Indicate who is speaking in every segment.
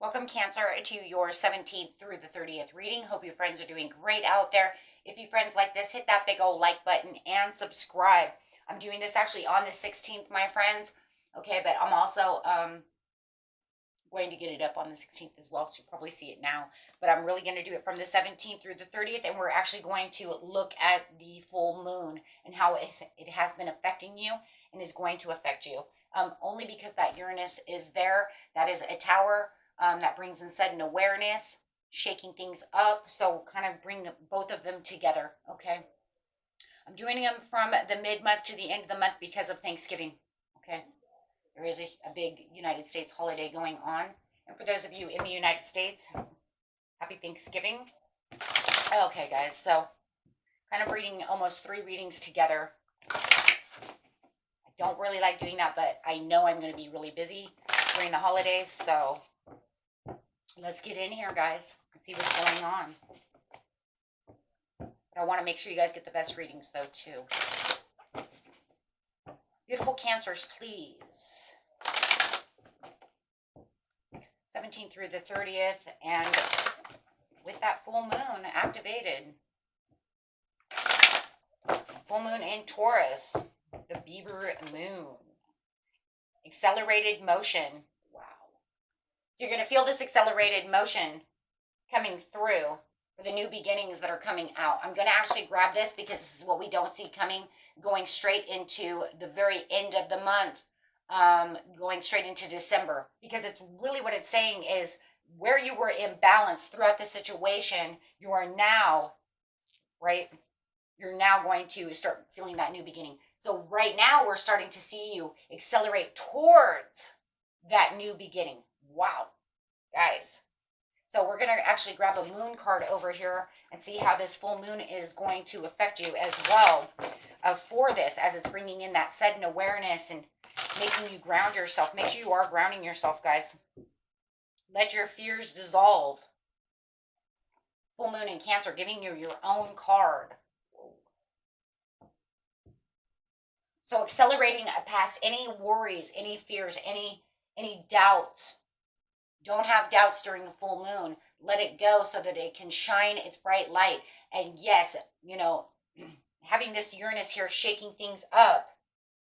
Speaker 1: Welcome, Cancer, to your 17th through the 30th reading. Hope you friends are doing great out there. If you friends like this, hit that big old like button and subscribe. I'm doing this actually on the 16th, my friends. Okay, but I'm also going to get it up on the 16th as well, so you'll probably see it now. But I'm really going to do it from the 17th through the 30th, and we're actually going to look at the full moon and how it has been affecting you and is going to affect you. Only because that Uranus is there. That is a tower. That brings in sudden awareness, shaking things up. So kind of bring both of them together, okay? I'm doing them from the mid-month to the end of the month because of Thanksgiving, okay? There is a big United States holiday going on. And for those of you in the United States, happy Thanksgiving. Okay, guys, so kind of reading almost 3 readings together. I don't really like doing that, but I know I'm going to be really busy during the holidays, so let's get in here, guys, and see what's going on. But I want to make sure you guys get the best readings, though, too. Beautiful Cancers, please. 17th through the 30th, and with that full moon activated. Full moon in Taurus, the beaver moon. Accelerated motion. So you're going to feel this accelerated motion coming through for the new beginnings that are coming out. I'm going to actually grab this because this is what we don't see coming, going straight into the very end of the month, going straight into December. Because it's really what it's saying is where you were imbalanced throughout the situation, you are now, right? You're now going to start feeling that new beginning. So right now we're starting to see you accelerate towards that new beginning. Wow, guys. So we're going to actually grab a moon card over here and see how this full moon is going to affect you as well for this, as it's bringing in that sudden awareness and making you ground yourself. Make sure you are grounding yourself, guys. Let your fears dissolve. Full moon in Cancer, giving you your own card. So accelerating past any worries, any fears, any doubts. Don't have doubts during the full moon. Let it go so that it can shine its bright light. And yes, having this Uranus here shaking things up,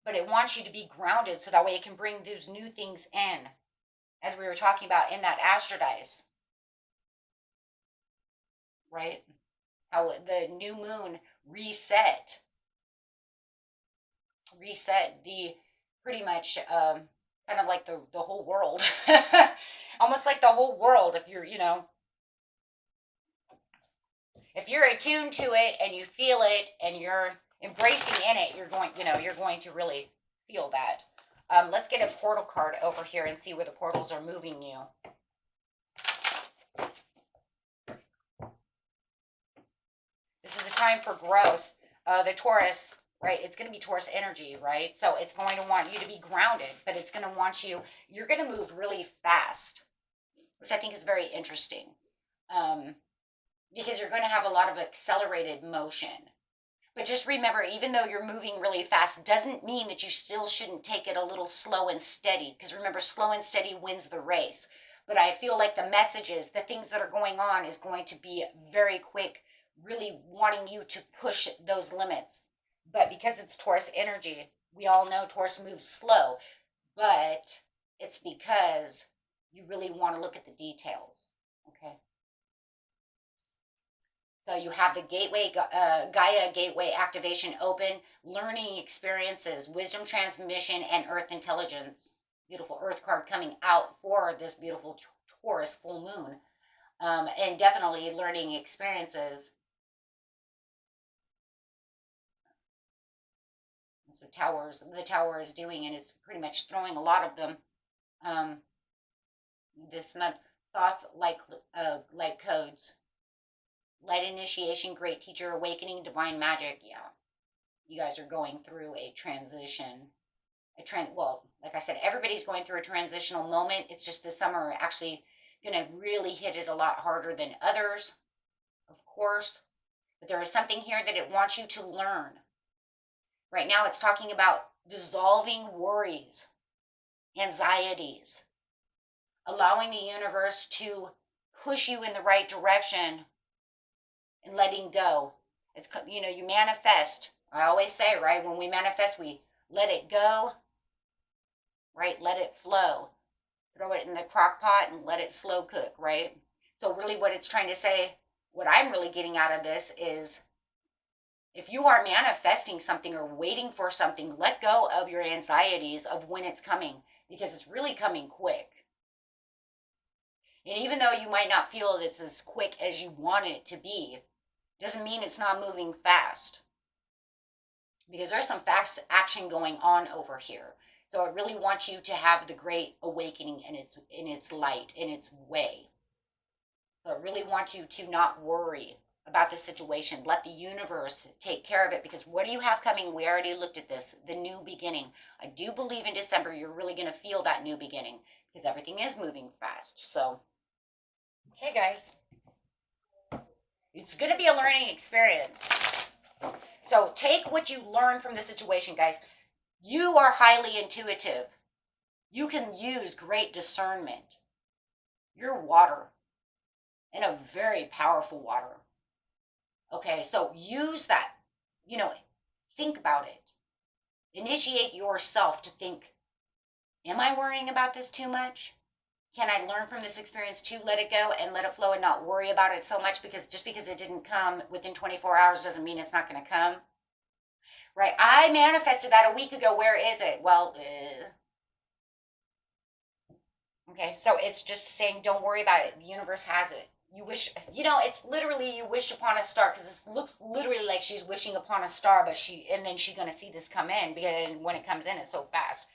Speaker 1: but it wants you to be grounded so that way it can bring those new things in, as we were talking about in that astrodice, right? How the new moon reset the pretty much kind of like the whole world. Almost like the whole world, if you're, if you're attuned to it and you feel it and you're embracing in it, you're going to really feel that. Let's get a portal card over here and see where the portals are moving you. This is a time for growth. The Taurus, right? It's going to be Taurus energy, right? So it's going to want you to be grounded, but it's going to want you're going to move really fast, which I think is very interesting, because you're going to have a lot of accelerated motion. But just remember, even though you're moving really fast, doesn't mean that you still shouldn't take it a little slow and steady, because remember, slow and steady wins the race. But I feel like the messages, the things that are going on is going to be very quick, really wanting you to push those limits. But because it's Taurus energy, we all know Taurus moves slow, but it's because you really want to look at the details, okay? So you have the gateway, Gaia gateway activation open, learning experiences, wisdom transmission, and earth intelligence. Beautiful earth card coming out for this beautiful Taurus full moon. And definitely learning experiences. The tower is doing, and it's pretty much throwing a lot of them this month. Thoughts like codes, light initiation, great teacher awakening, divine magic. Yeah, you guys are going through a transition. Well, like I said, everybody's going through a transitional moment. It's just this summer are actually going to really hit it a lot harder than others, of course. But there is something here that it wants you to learn. Right now it's talking about dissolving worries, anxieties, allowing the universe to push you in the right direction and letting go. It's, you manifest. I always say, right, when we manifest, we let it go, right? Let it flow. Throw it in the crock pot and let it slow cook, right? So really what it's trying to say, what I'm really getting out of this is, if you are manifesting something or waiting for something, let go of your anxieties of when it's coming, because it's really coming quick. And even though you might not feel it's as quick as you want it to be, doesn't mean it's not moving fast. Because there's some fast action going on over here. So I really want you to have the great awakening in its light, in its way. So I really want you to not worry about the situation. Let the universe take care of it, because what do you have coming? We already looked at this, the new beginning. I do believe in December you're really going to feel that new beginning, because everything is moving fast. So, okay, guys. It's going to be a learning experience. So take what you learn from the situation, guys. You are highly intuitive. You can use great discernment. You're water, and a very powerful water. Okay, so use that. Think about it. Initiate yourself to think, am I worrying about this too much? Can I learn from this experience to let it go and let it flow and not worry about it so much? Because just because it didn't come within 24 hours doesn't mean it's not going to come. Right? I manifested that a week ago. Where is it? Well, okay, so it's just saying don't worry about it. The universe has it. You wish, it's literally you wish upon a star, because this looks literally like she's wishing upon a star, and then she's going to see this come in, because when it comes in, it's so fast.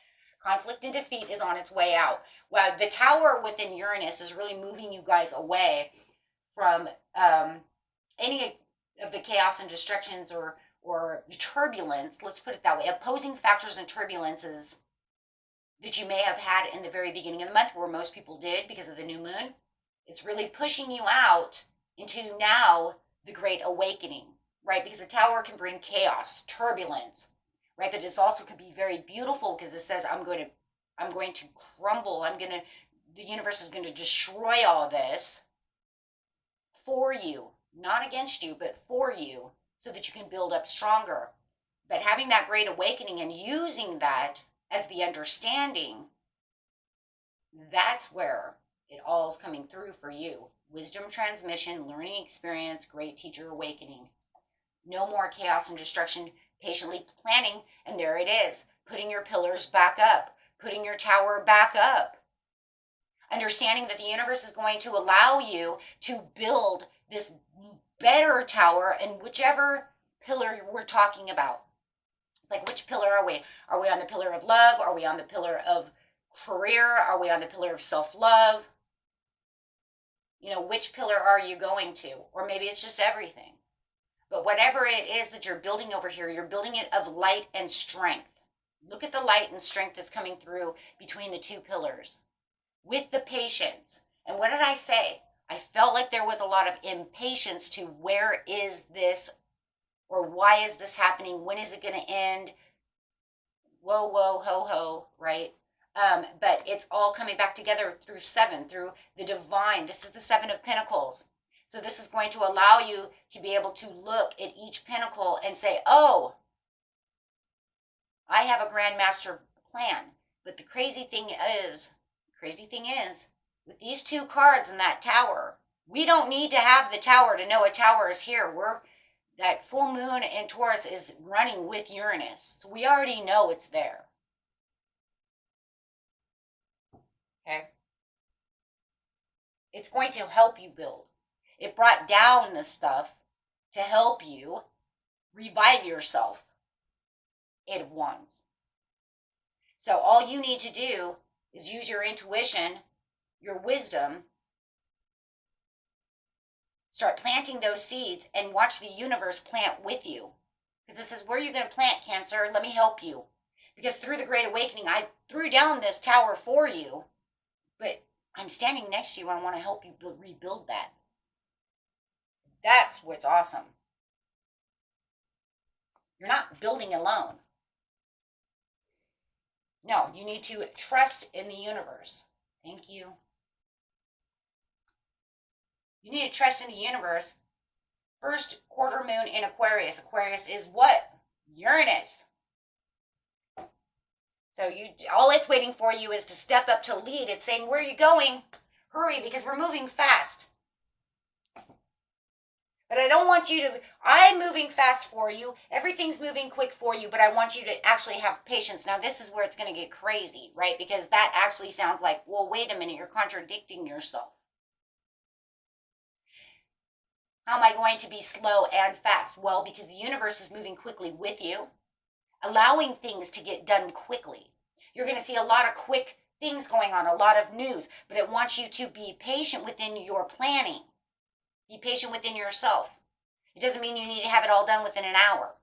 Speaker 1: Conflict and defeat is on its way out. Well, the tower within Uranus is really moving you guys away from any of the chaos and destructions or turbulence. Let's put it that way. Opposing factors and turbulences that you may have had in the very beginning of the month, where most people did because of the new moon. It's really pushing you out into now the great awakening, right? Because the tower can bring chaos, turbulence, right? But it also could be very beautiful, because it says, I'm going to crumble. The universe is going to destroy all this for you, not against you, but for you, so that you can build up stronger. But having that great awakening and using that as the understanding, that's where it all is coming through for you. Wisdom transmission, learning experience, great teacher awakening. No more chaos and destruction, patiently planning, and there it is. Putting your pillars back up, putting your tower back up. Understanding that the universe is going to allow you to build this better tower in whichever pillar we're talking about. Like, which pillar are we? Are we on the pillar of love? Are we on the pillar of career? Are we on the pillar of self-love? Which pillar are you going to? Or maybe it's just everything. But whatever it is that you're building over here, you're building it of light and strength. Look at the light and strength that's coming through between the two pillars. With the patience. And what did I say? I felt like there was a lot of impatience to, where is this? Or why is this happening? When is it going to end? Whoa, whoa, ho, ho, right? But it's all coming back together through 7, through the divine. This is the 7 of Pentacles. So this is going to allow you to be able to look at each pentacle and say, oh, I have a grand master plan. But the crazy thing is, with these 2 cards in that tower, we don't need to have the tower to know a tower is here. That full moon in Taurus is running with Uranus. So we already know it's there. Okay? It's going to help you build. It brought down the stuff to help you revive yourself. 8 of Wands. So all you need to do is use your intuition, your wisdom, start planting those seeds, and watch the universe plant with you. Because it says, where are you going to plant, Cancer? Let me help you. Because through the Great Awakening, I threw down this tower for you, but I'm standing next to you and I want to help you rebuild that. That's what's awesome. You're not building alone. No, you need to trust in the universe. Thank you. You need to trust in the universe. First quarter moon in Aquarius. Aquarius is what? Uranus. So all it's waiting for you is to step up to lead. It's saying, where are you going? Hurry, because we're moving fast. But I don't want you to, I'm moving fast for you. Everything's moving quick for you, but I want you to actually have patience. Now, this is where it's going to get crazy, right? Because that actually sounds like, well, wait a minute, you're contradicting yourself. How am I going to be slow and fast? Well, because the universe is moving quickly with you, allowing things to get done quickly. You're going to see a lot of quick things going on, a lot of news, but it wants you to be patient within your planning. Be patient within yourself. It doesn't mean you need to have it all done within an hour.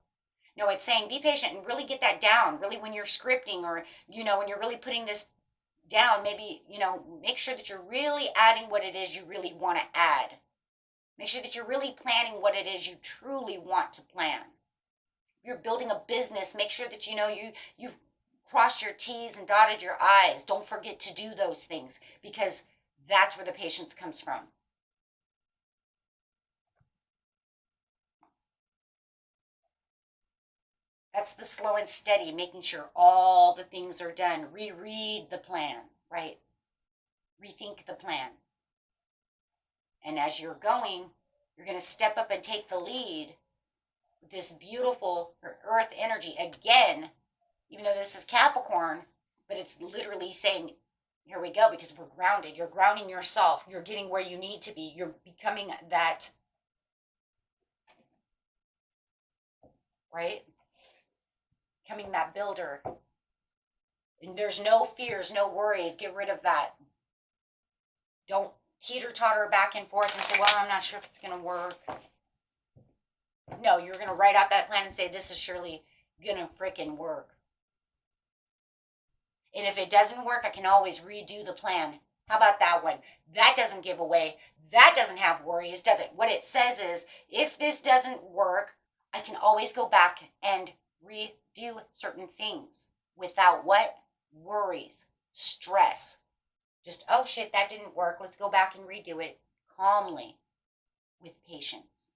Speaker 1: No, it's saying be patient and really get that down. Really, when you're scripting or, when you're really putting this down, maybe, make sure that you're really adding what it is you really want to add. Make sure that you're really planning what it is you truly want to plan. If you're building a business, make sure that, you've crossed your T's and dotted your I's. Don't forget to do those things, because that's where the patience comes from. That's the slow and steady, making sure all the things are done. Reread the plan, right? Rethink the plan. And as you're going, you're going to step up and take the lead with this beautiful earth energy. Again, even though this is Capricorn, but it's literally saying, here we go, because we're grounded. You're grounding yourself. You're getting where you need to be. You're becoming that, right? Becoming that builder. And there's no fears, no worries. Get rid of that. Don't teeter-totter back and forth and say, well, I'm not sure if it's going to work. No, you're going to write out that plan and say, this is surely going to freaking work. And if it doesn't work, I can always redo the plan. How about that one? That doesn't give away. That doesn't have worries, does it? What it says is, if this doesn't work, I can always go back and redo certain things without what? Worries, stress. Just, oh shit, that didn't work. Let's go back and redo it calmly with patience.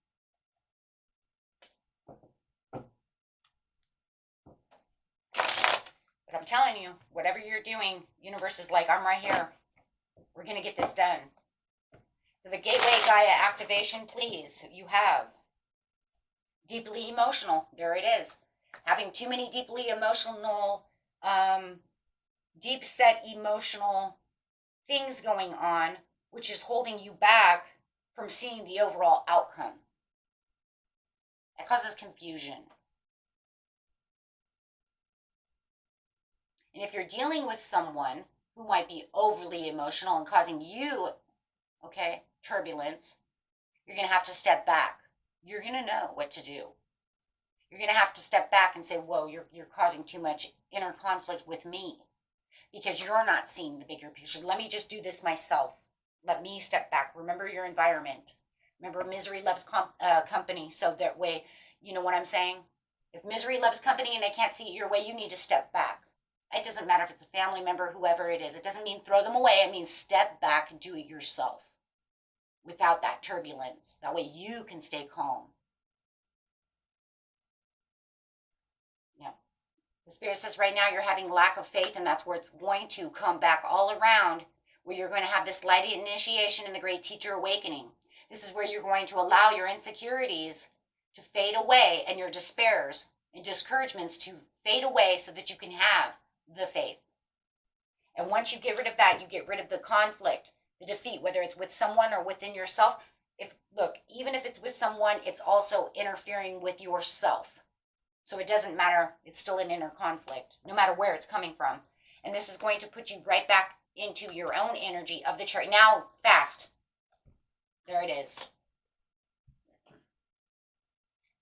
Speaker 1: But I'm telling you, whatever you're doing, universe is like, I'm right here. We're going to get this done. So the Gateway Gaia activation, please, you have deeply emotional. There it is. Having too many deeply emotional, deep set emotional things going on, which is holding you back from seeing the overall outcome. That causes confusion. And if you're dealing with someone who might be overly emotional and causing you, turbulence, you're going to have to step back. You're going to know what to do. You're going to have to step back and say, whoa, you're causing too much inner conflict with me because you're not seeing the bigger picture. Let me just do this myself. Let me step back. Remember your environment. Remember, misery loves company. So that way, you know what I'm saying? If misery loves company and they can't see it your way, you need to step back. It doesn't matter if it's a family member, whoever it is. It doesn't mean throw them away. It means step back and do it yourself without that turbulence. That way you can stay calm. Yeah. The Spirit says right now you're having lack of faith, and that's where it's going to come back all around, where you're going to have this light initiation in the Great Teacher Awakening. This is where you're going to allow your insecurities to fade away and your despairs and discouragements to fade away so that you can have the faith. And once you get rid of that, you get rid of the conflict, the defeat, whether it's with someone or within yourself. Even if it's with someone, it's also interfering with yourself. So it doesn't matter. It's still an inner conflict, no matter where it's coming from. And this is going to put you right back into your own energy of the chart. Now, fast. There it is.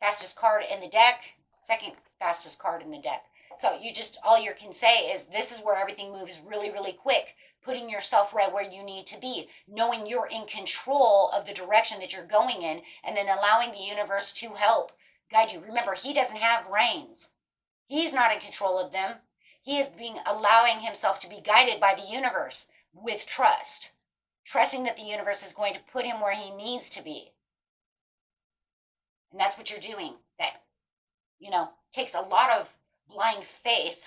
Speaker 1: Fastest card in the deck. Second fastest card in the deck. So all you can say is this is where everything moves really, really quick. Putting yourself right where you need to be. Knowing you're in control of the direction that you're going in. And then allowing the universe to help guide you. Remember, he doesn't have reins. He's not in control of them. He is allowing himself to be guided by the universe with trust. trusting that the universe is going to put him where he needs to be. And that's what you're doing. That, takes a lot of blind faith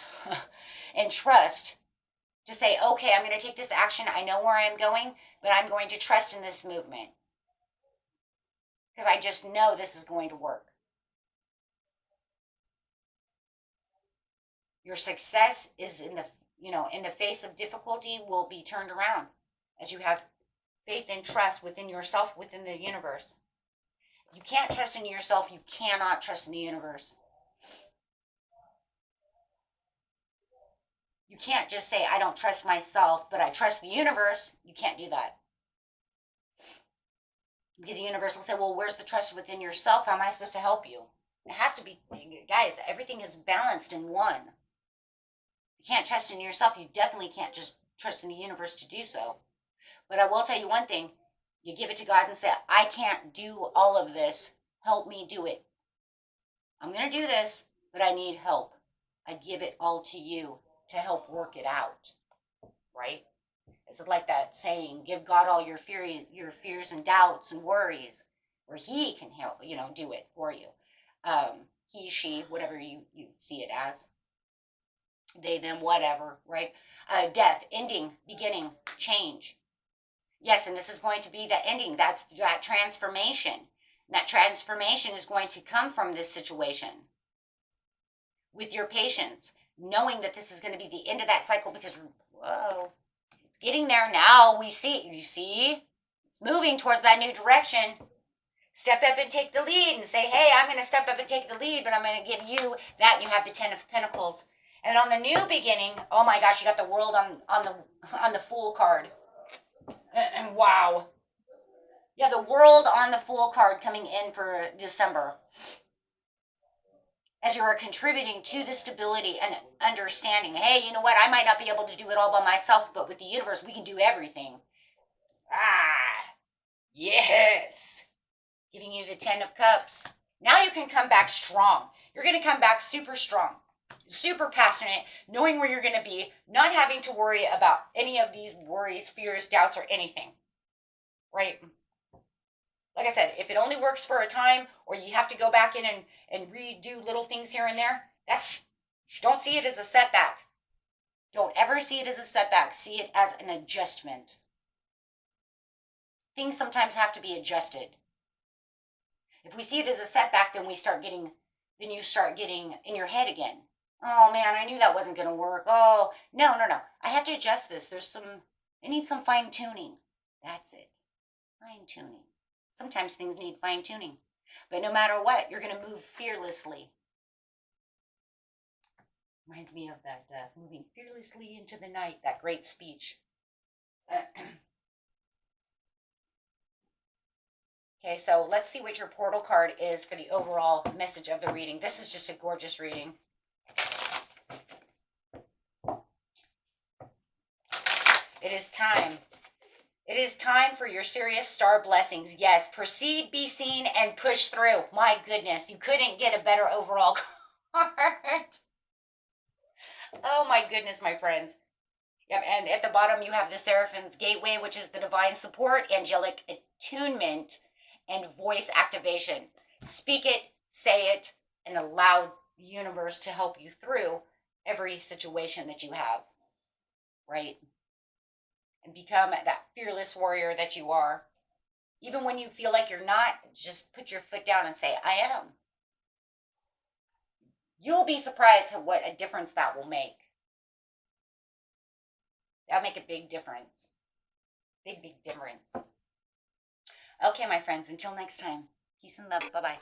Speaker 1: and trust to say, okay, I'm going to take this action. I know where I'm going, but I'm going to trust in this movement because I just know this is going to work. Your success is in the face of difficulty will be turned around as you have faith and trust within yourself, within the universe. If you can't trust in yourself, you cannot trust in the universe. You can't just say, I don't trust myself, but I trust the universe. You can't do that. Because the universe will say, well, where's the trust within yourself? How am I supposed to help you? It has to be, guys, everything is balanced in one. You can't trust in yourself. You definitely can't just trust in the universe to do so. But I will tell you one thing. You give it to God and say, I can't do all of this. Help me do it. I'm going to do this, but I need help. I give it all to you to help work it out. Right? It's like that saying, give God all your fears and doubts and worries, where he can help, do it for you. He, she, whatever you see it as. They, them, whatever, right? Death, ending, beginning, change. Yes, and this is going to be the ending. That's that transformation. And that transformation is going to come from this situation. With your patience, knowing that this is going to be the end of that cycle because, whoa, it's getting there now. We see, you see, it's moving towards that new direction. Step up and take the lead and say, hey, I'm going to step up and take the lead, but I'm going to give you that. And you have the 10 of Pentacles. And on the new beginning, oh my gosh, you got the world on the Fool card. And wow. Yeah, the world on the Fool card coming in for December. As you are contributing to the stability and understanding, hey, you know what? I might not be able to do it all by myself, but with the universe, we can do everything. Yes. Giving you the 10 of Cups. Now you can come back strong. You're going to come back super strong. Super passionate, knowing where you're going to be, not having to worry about any of these worries, fears, doubts, or anything. Right? Like I said, if it only works for a time, or you have to go back in and redo little things here and there, don't see it as a setback. Don't ever see it as a setback. See it as an adjustment. Things sometimes have to be adjusted. If we see it as a setback, then you start getting in your head again. Oh man, I knew that wasn't going to work. Oh, no. I have to adjust this. It needs some fine tuning. That's it. Fine tuning. Sometimes things need fine tuning. But no matter what, you're going to move fearlessly. Reminds me of that moving fearlessly into the night, that great speech. Okay, so let's see what your portal card is for the overall message of the reading. This is just a gorgeous reading. It is time. It is time for your serious star blessings. Yes, proceed, be seen, and push through. My goodness, you couldn't get a better overall card. Oh my goodness, my friends. Yep, and at the bottom you have the Seraphim's Gateway, which is the divine support, angelic attunement, and voice activation. Speak it, say it, and allow the universe to help you through every situation that you have. Right? And become that fearless warrior that you are. Even when you feel like you're not, just put your foot down and say, I am. You'll be surprised at what a difference that will make. That'll make a big difference. Big difference. Okay, my friends, until next time. Peace and love. Bye-bye.